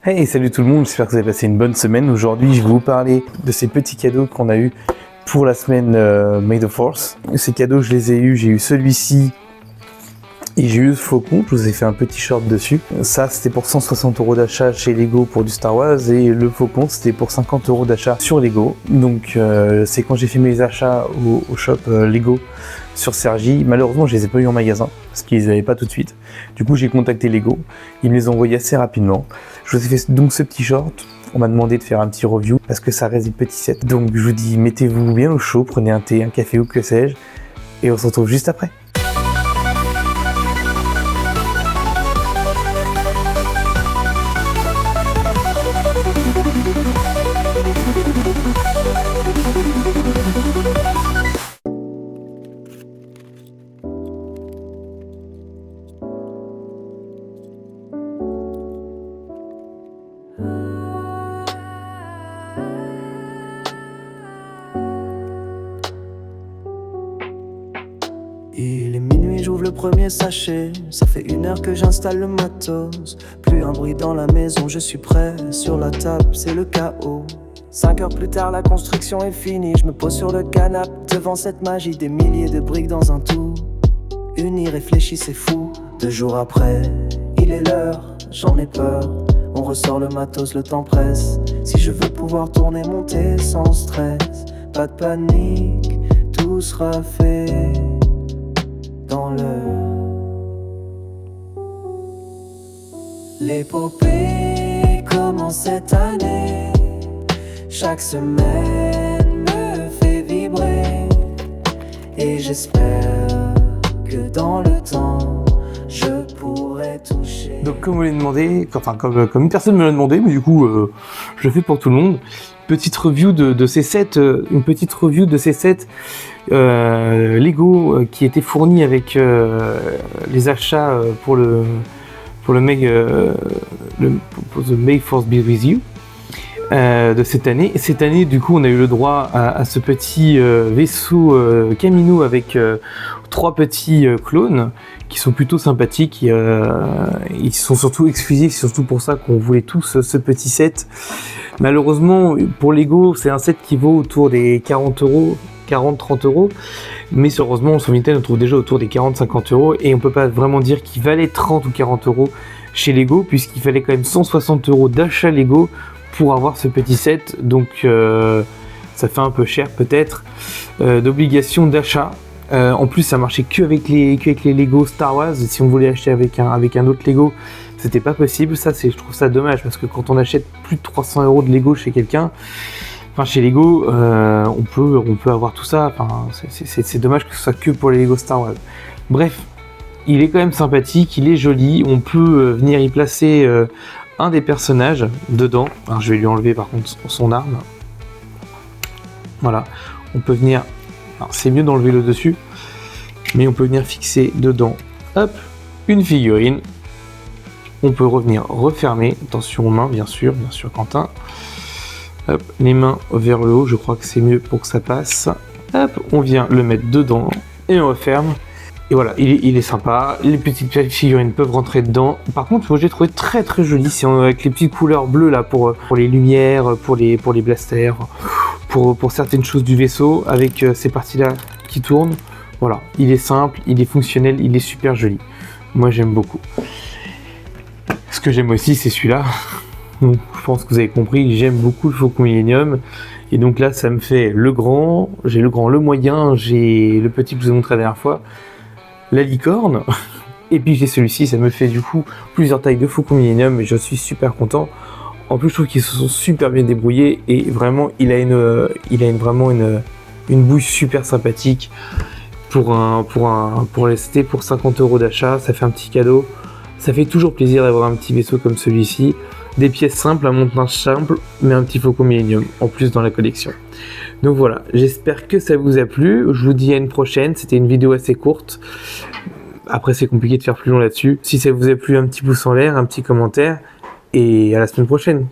Hey, salut tout le monde, j'espère que vous avez passé une bonne semaine. Aujourd'hui, je vais vous parler de ces petits cadeaux qu'on a eu pour la semaine May the Force. Ces cadeaux, je les ai eus, j'ai eu celui-ci et j'ai eu ce faucon, je vous ai fait un petit short dessus. Ça, c'était pour 160 € d'achat chez Lego pour du Star Wars et le faucon, c'était pour 50 € d'achat sur Lego. Donc, c'est quand j'ai fait mes achats au shop Lego sur Cergy. Malheureusement, je les ai pas eu en magasin parce qu'ils les avaient pas tout de suite. Du coup, j'ai contacté Lego. Ils me les ont envoyés assez rapidement. Je vous ai fait donc ce petit short. On m'a demandé de faire un petit review parce que ça reste des petits sets. Donc, je vous dis, mettez-vous bien au chaud, prenez un thé, un café ou que sais-je. Et on se retrouve juste après. Il est minuit, j'ouvre le premier sachet. Ça fait 1 heure que j'installe le matos. Plus un bruit dans la maison, je suis prêt. Sur la table, c'est le chaos. 5 heures plus tard, la construction est finie. Je me pose sur le canapé devant cette magie. Des milliers de briques dans un tout. Une irréfléchie, c'est fou. 2 jours après, il est l'heure, j'en ai peur. On ressort le matos, le temps presse. Si je veux pouvoir tourner, monter sans stress. Pas de panique, tout sera fait dans l'épopée commence cette année. Chaque semaine me fait vibrer. Et j'espère que dans le temps je pourrai toucher. Donc comme vous l'avez demandé, comme une personne me l'a demandé, mais du coup je le fais pour tout le monde. Petite review de ces sets, une petite review de ces sets Lego qui étaient fournis avec les achats pour le The May Force Be With You de cette année. Cette année, du coup, on a eu le droit à ce petit vaisseau Camino avec 3 petits clones qui sont plutôt sympathiques. Ils sont surtout exclusifs, surtout pour ça qu'on voulait tous ce petit set. Malheureusement, pour Lego, c'est un set qui vaut autour des 40 €, 40-30 €. Mais heureusement, sur Vinted, on trouve déjà autour des 40-50 € et on peut pas vraiment dire qu'il valait 30 ou 40 € chez Lego, puisqu'il fallait quand même 160 € d'achat Lego pour avoir ce petit set. Donc ça fait un peu cher peut-être d'obligation d'achat. En plus, ça marchait qu'avec les Lego Star Wars. Si on voulait acheter avec un autre Lego, c'était pas possible. Ça, je trouve ça dommage parce que quand on achète plus de 300 € de Lego chez quelqu'un, enfin chez Lego, on peut avoir tout ça. Enfin, c'est dommage que ce soit que pour les Lego Star Wars. Bref, il est quand même sympathique, il est joli. On peut venir y placer un des personnages dedans. Alors, je vais lui enlever par contre son arme. Voilà, on peut venir. Alors, c'est mieux d'enlever le dessus, mais on peut venir fixer dedans, hop, une figurine. On peut revenir refermer, attention aux mains bien sûr Quentin. Hop, les mains vers le haut, je crois que c'est mieux pour que ça passe. Hop, on vient le mettre dedans et on referme. Et voilà, il est sympa. Les petites figurines peuvent rentrer dedans. Par contre, moi j'ai trouvé très très joli, c'est avec les petites couleurs bleues là pour les lumières, pour les blasters, pour certaines choses du vaisseau, avec ces parties là qui tournent. Voilà, il est simple, il est fonctionnel, il est super joli. Moi j'aime beaucoup. Ce que j'aime aussi, c'est celui-là. Donc, je pense que vous avez compris, j'aime beaucoup le Faucon Millenium. Et donc là, ça me fait le grand, j'ai le grand, le moyen, j'ai le petit que je vous ai montré la dernière fois, la licorne. Et puis j'ai celui-ci, ça me fait du coup plusieurs tailles de Faucon Millenium et je suis super content. En plus, je trouve qu'ils se sont super bien débrouillés et vraiment, il a vraiment une bouille super sympathique pour LST, pour 50 € d'achat. Ça fait un petit cadeau. Ça fait toujours plaisir d'avoir un petit vaisseau comme celui-ci. Des pièces simples, un montage simple, mais un petit Faucon Millenium en plus dans la collection. Donc voilà, j'espère que ça vous a plu. Je vous dis à une prochaine. C'était une vidéo assez courte. Après, c'est compliqué de faire plus long là-dessus. Si ça vous a plu, un petit pouce en l'air, un petit commentaire. Et à la semaine prochaine.